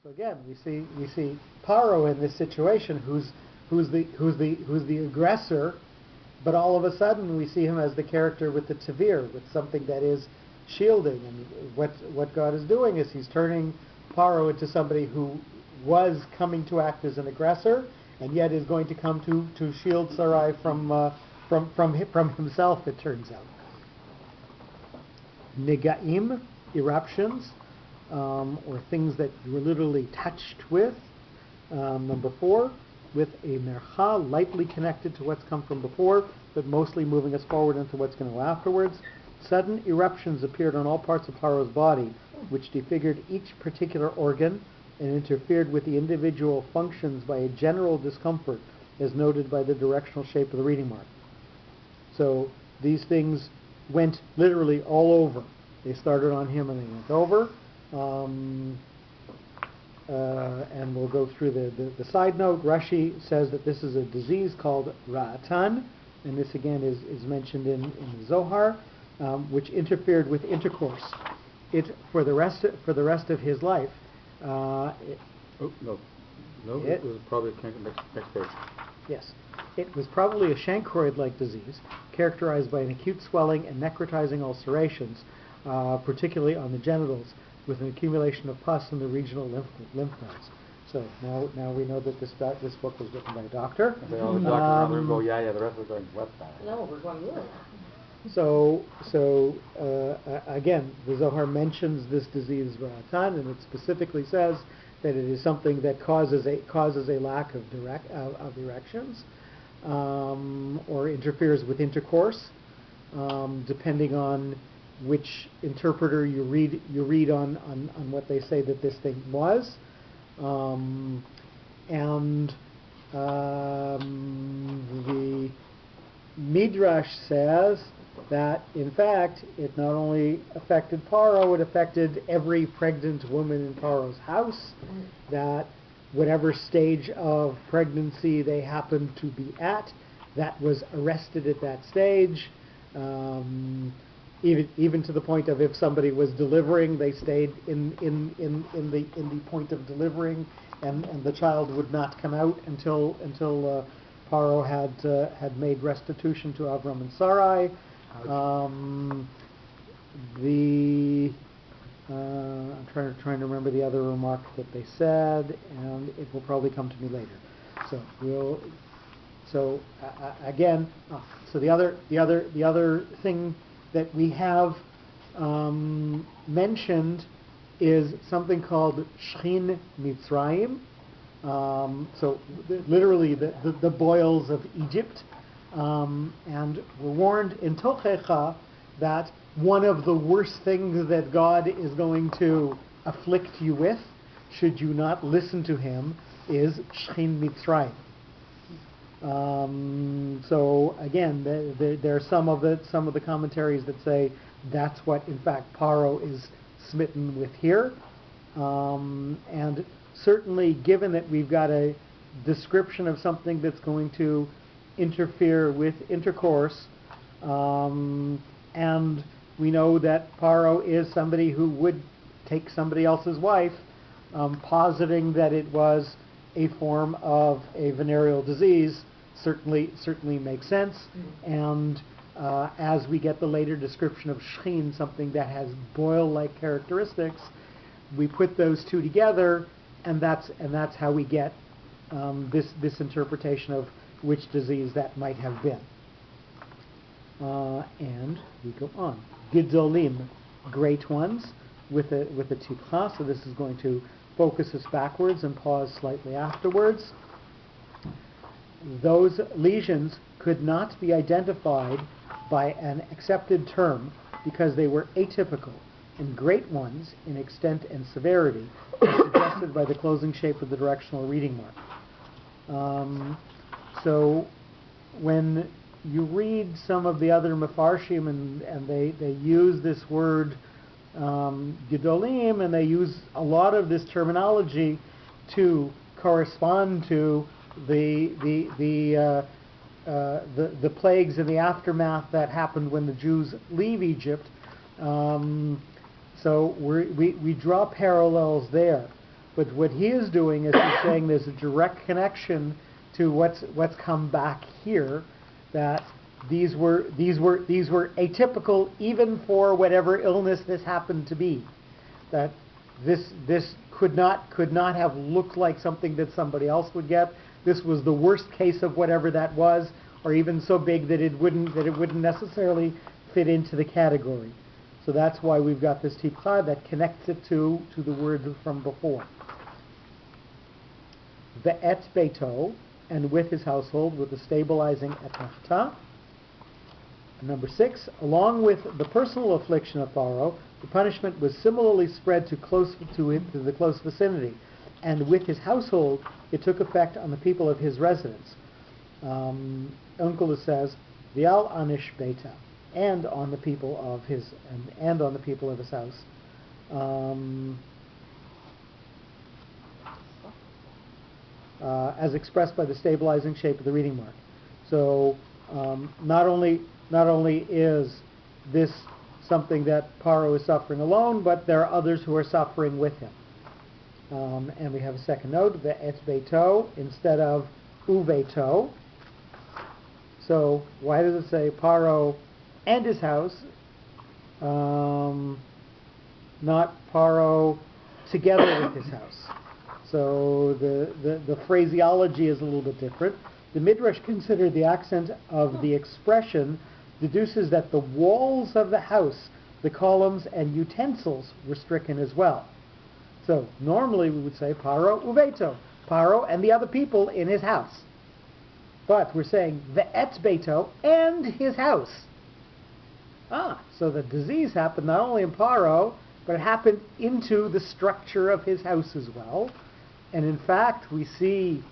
So again, we see Paro in this situation, who's the aggressor, but all of a sudden we see him as the character with the tavir, with something that is shielding. And what God is doing is He's turning Paro into somebody who was coming to act as an aggressor, and yet is going to come to shield Sarai from himself. It turns out. Negaim, eruptions, or things that you were literally touched with. Number 4, with a mercha, lightly connected to what's come from before, but mostly moving us forward into what's going to go afterwards. Sudden eruptions appeared on all parts of Paro's body, which defigured each particular organ and interfered with the individual functions by a general discomfort, as noted by the directional shape of the reading mark. So these things went literally all over. They started on him and they went over. And we'll go through the side note. Rashi says that this is a disease called Ra'atan, and this again is mentioned in the Zohar, which interfered with intercourse. It for the rest of his life. It was probably next page. Yes, it was probably a chancroid-like disease characterized by an acute swelling and necrotizing ulcerations, particularly on the genitals, with an accumulation of pus in the regional lymph nodes. So now we know that this book was written by a doctor. The doctor go, yeah, the rest are going, what the? No, we're going, yeah. So again, the Zohar mentions this disease Ra'atan, and it specifically says that it is something that causes a lack of erections, or interferes with intercourse, depending on which interpreter you read on what they say that this thing was, and the Midrash says that in fact it not only affected Paro, it affected every pregnant woman in Paro's house, that whatever stage of pregnancy they happened to be at, that was arrested at that stage. Even to the point of if somebody was delivering, they stayed in the point of delivering, and the child would not come out until Paro had made restitution to Avram and Sarai. I'm trying to remember the other remark that they said, and it will probably come to me later. So the other thing that we have mentioned is something called Shchin Mitzrayim. Literally the boils of Egypt. And we're warned in Tochecha that one of the worst things that God is going to afflict you with, should you not listen to Him, is Shchin Mitzrayim. So again, there are some of the commentaries that say that's what in fact Paro is smitten with here, and certainly given that we've got a description of something that's going to interfere with intercourse, and we know that Paro is somebody who would take somebody else's wife, positing that it was a form of a venereal disease certainly makes sense. And as we get the later description of Shchin, something that has boil-like characteristics, we put those two together, and that's how we get this interpretation of which disease that might have been. And we go on. Gidolim, great ones, with a tipcha. So this is going to focus us backwards and pause slightly afterwards. Those lesions could not be identified by an accepted term because they were atypical, and great ones in extent and severity, as suggested by the closing shape of the directional reading mark. So when you read some of the other Mefarshim and they use this word Gedolim, and they use a lot of this terminology to correspond to the plagues and the aftermath that happened when the Jews leave Egypt. So we draw parallels there. But what he is doing is he's saying there's a direct connection to what's come back here, that these were atypical even for whatever illness this happened to be. That this could not have looked like something that somebody else would get. This was the worst case of whatever that was, or even so big that it wouldn't necessarily fit into the category. So that's why we've got this tipcha that connects it to the word from before. Ve'et beito, and with his household, with the stabilizing etnachta. Number 6, along with the personal affliction of Pharaoh, the punishment was similarly spread to the close vicinity, and with his household, it took effect on the people of his residence. Onkelos says, "V'al anish beita," and on the people of his house. As expressed by the stabilizing shape of the reading mark. So not only is this something that Paro is suffering alone, but there are others who are suffering with him. And we have a second note, the et beito instead of uveito. So why does it say Paro and his house, not Paro together with his house? So the phraseology is a little bit different. The Midrash considered the accent of the expression deduces that the walls of the house, the columns and utensils were stricken as well. So normally we would say Paro uveito, Paro and the other people in his house. But we're saying ve'et beito and his house. So the disease happened not only in Paro, but it happened into the structure of his house as well. And in fact, we see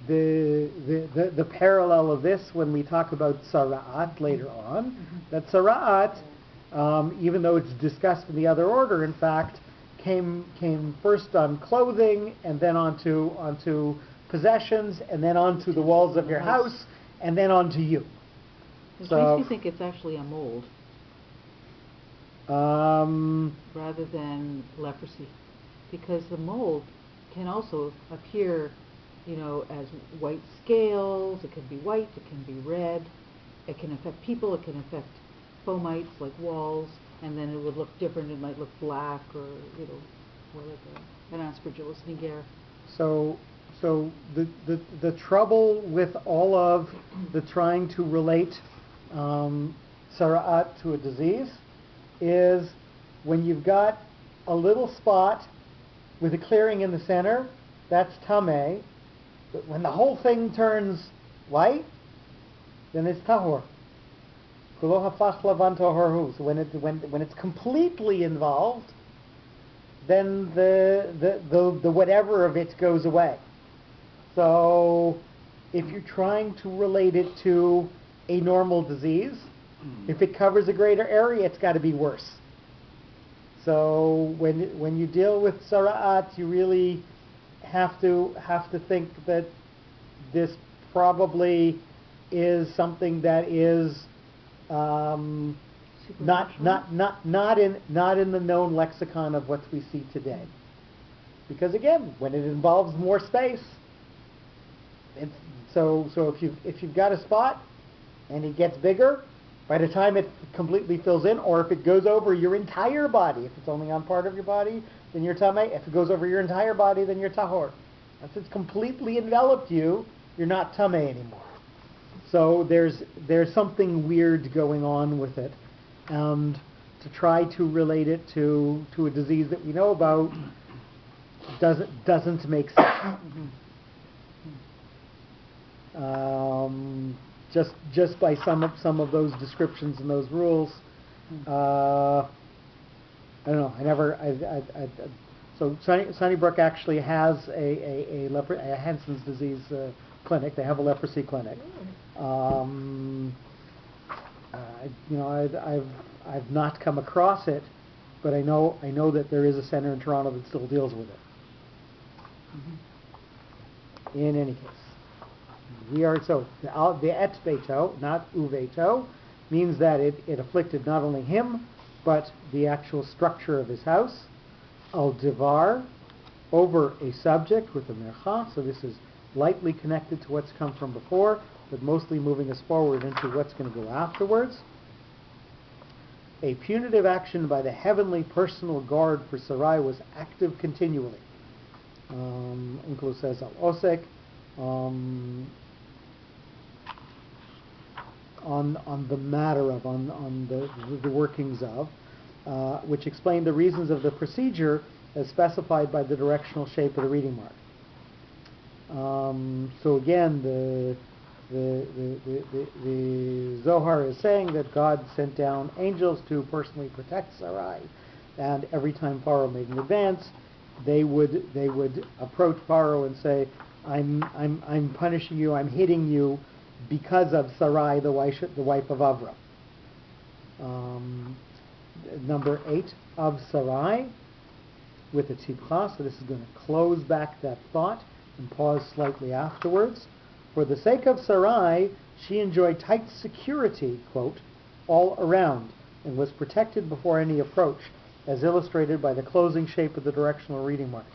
the parallel of this when we talk about Tzara'at later on. That Tzara'at, even though it's discussed in the other order, in fact, came first on clothing, and then onto possessions, and then onto the walls of your house, and then onto you. It makes me think it's actually a mold rather than leprosy, because the mold can also appear, as white scales. It can be white, it can be red, it can affect people, it can affect fomites like walls, and then it would look different. It might look black or more like an aspergillus niger. So the trouble with all of the trying to relate Sara'at to a disease is when you've got a little spot with a clearing in the center, that's tameh. But when the whole thing turns white, then it's tahor. Kulo hafach lavan tahorhu. So when it's completely involved, then the whatever of it goes away. So if you're trying to relate it to a normal disease, if it covers a greater area, it's got to be worse. So when you deal with Sara'at, you really have to think that this probably is something that is not in the known lexicon of what we see today. Because again, when it involves more space, so if you've got a spot and it gets bigger, by the time it completely fills in, or if it goes over your entire body, if it's only on part of your body, then you're tameh. If it goes over your entire body, then you're tahor. If it's completely enveloped you, you're not tameh anymore. So there's something weird going on with it, and to try to relate it to a disease that we know about doesn't make sense. Just by some of those descriptions and those rules, I don't know. So Sunnybrook actually has a Hansen's disease clinic. They have a leprosy clinic. I've not come across it, but I know that there is a center in Toronto that still deals with it. In any case. The et beito, not uveito, means that it afflicted not only him, but the actual structure of his house. Al divar, over a subject with a mercha, so this is lightly connected to what's come from before, but mostly moving us forward into what's going to go afterwards. A punitive action by the heavenly personal guard for Sarai was active continually. Unklo says al-osek, on the matter of, on the workings of, which explained the reasons of the procedure as specified by the directional shape of the reading mark. So again, the Zohar is saying that God sent down angels to personally protect Sarai, and every time Paro made an advance, they would approach Paro and say, I'm punishing you, I'm hitting you because of Sarai, the wife of Avram. Number 8, of Sarai, with a tzipcha, so this is going to close back that thought and pause slightly afterwards. For the sake of Sarai, she enjoyed tight security, quote, all around, and was protected before any approach, as illustrated by the closing shape of the directional reading mark.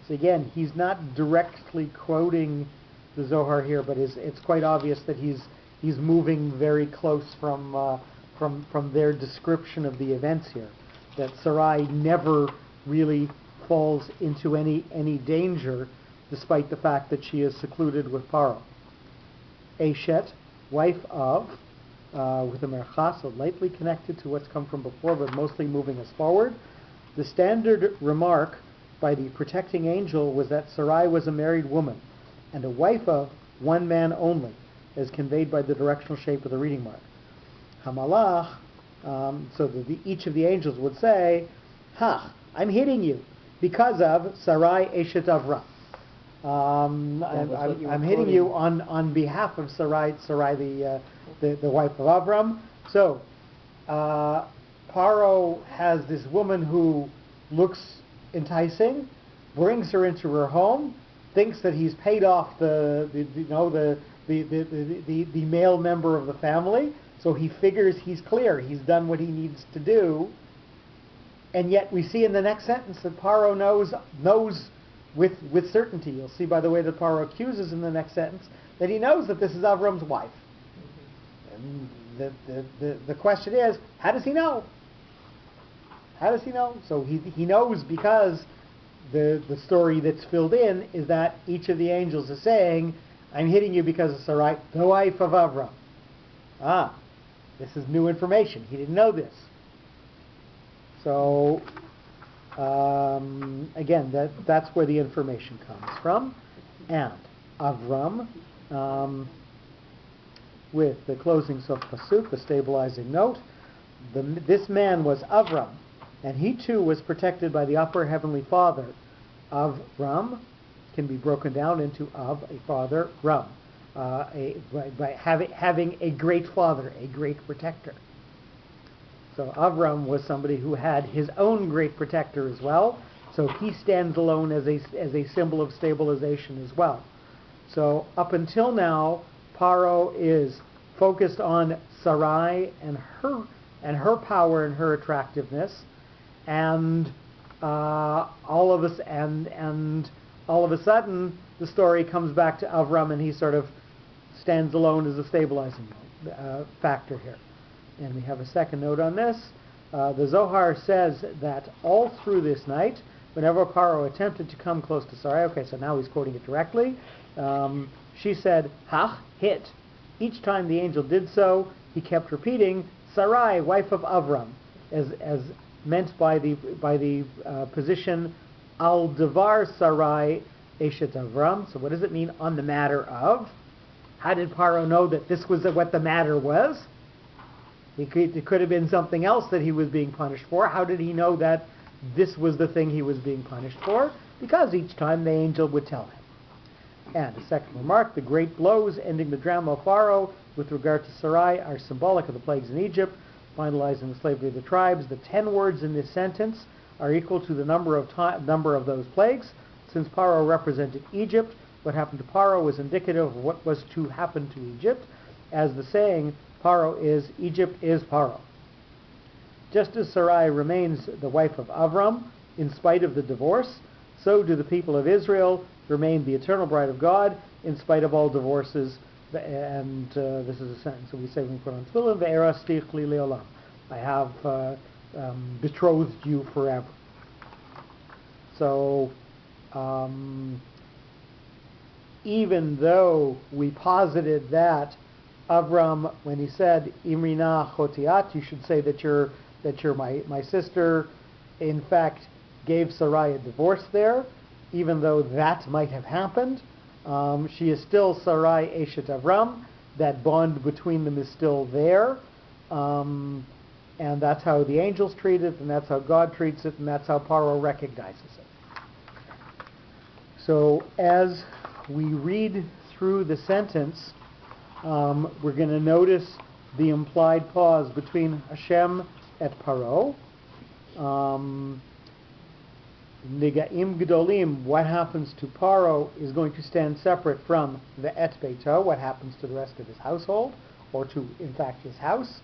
So again, he's not directly quoting the Zohar here, but it's quite obvious that he's moving very close from their description of the events here. That Sarai never really falls into any danger, despite the fact that she is secluded with Paro. Eshet, wife of, with a mercha, so lightly connected to what's come from before, but mostly moving us forward. The standard remark by the protecting angel was that Sarai was a married woman, and a wife of one man only, as conveyed by the directional shape of the reading mark. Hamalach, so each of the angels would say, I'm hitting you because of Sarai Eshet Avram. I'm hitting you on behalf of Sarai the wife of Avram. So, Paro has this woman who looks enticing, brings her into her home, thinks that he's paid off the male member of the family, so he figures he's clear, he's done what he needs to do, and yet we see in the next sentence that Paro knows with certainty. You'll see by the way that Paro accuses in the next sentence that he knows that this is Avram's wife. And the question is, how does he know? How does he know? So he knows because the story that's filled in is that each of the angels is saying, I'm hitting you because of Sarai, the wife of Avram. This is new information. He didn't know this. So, again, that's where the information comes from. And Avram, with the closing of Pasuk, the stabilizing note, this man was Avram, and he too was protected by the upper heavenly Father. Avram can be broken down into of, a father, Ram, by having a great father, a great protector. So Avram was somebody who had his own great protector as well, so he stands alone as a symbol of stabilization as well. So up until now, Paro is focused on Sarai and her power and her attractiveness, and all of a sudden the story comes back to Avram, and he sort of stands alone as a stabilizing factor here. And we have a second note on this. The Zohar says that all through this night, whenever Paro attempted to come close to Sarai, okay, so now he's quoting it directly, she said, hit. Each time the angel did so, he kept repeating, Sarai, wife of Avram, as meant by the position, al devar Sarai eshet Avram. So what does it mean, on the matter of? How did Paro know that this was what the matter was? It could have been something else that he was being punished for. How did he know that this was the thing he was being punished for? Because each time the angel would tell him. And a second remark, the great blows ending the drama of Pharaoh with regard to Sarai are symbolic of the plagues in Egypt, finalizing the slavery of the tribes. The 10 words in this sentence are equal to the number of those plagues. Since Pharaoh represented Egypt, what happened to Pharaoh was indicative of what was to happen to Egypt. As the saying, Paro is, Egypt is Paro. Just as Sarai remains the wife of Avram, in spite of the divorce, so do the people of Israel remain the eternal bride of God in spite of all divorces. And this is a sentence that we say when we put on tefillin, ve'erastich li le'olam. I have betrothed you forever. So, even though we posited that Avram, when he said Imrina chotiat, you should say that you're my sister, in fact gave Sarai a divorce there, even though that might have happened, she is still Sarai Eshet Avram. That bond between them is still there, and that's how the angels treat it, and that's how God treats it, and that's how Paro recognizes it. So as we read through the sentence, we're going to notice the implied pause between Hashem et Paro. Nigaim Gedolim, what happens to Paro is going to stand separate from the Et Beito, what happens to the rest of his household, or to, in fact, his house.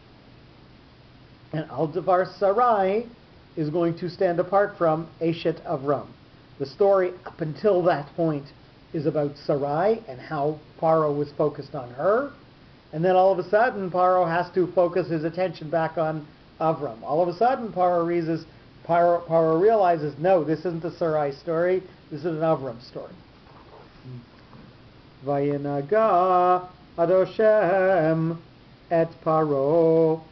And Al Devar Sarai is going to stand apart from Eshet Avram. The story up until that point is about Sarai and how Paro was focused on her. And then all of a sudden, Paro has to focus his attention back on Avram. All of a sudden, Paro realizes, no, this isn't a Sarai story, this is an Avram story. Vayinaga Adoshem et Paro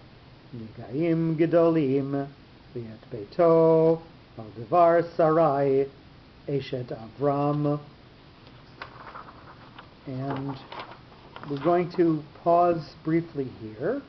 Nigaim Gedolim V'et Beito Al Devar Sarai Eshet Avram. And we're going to pause briefly here.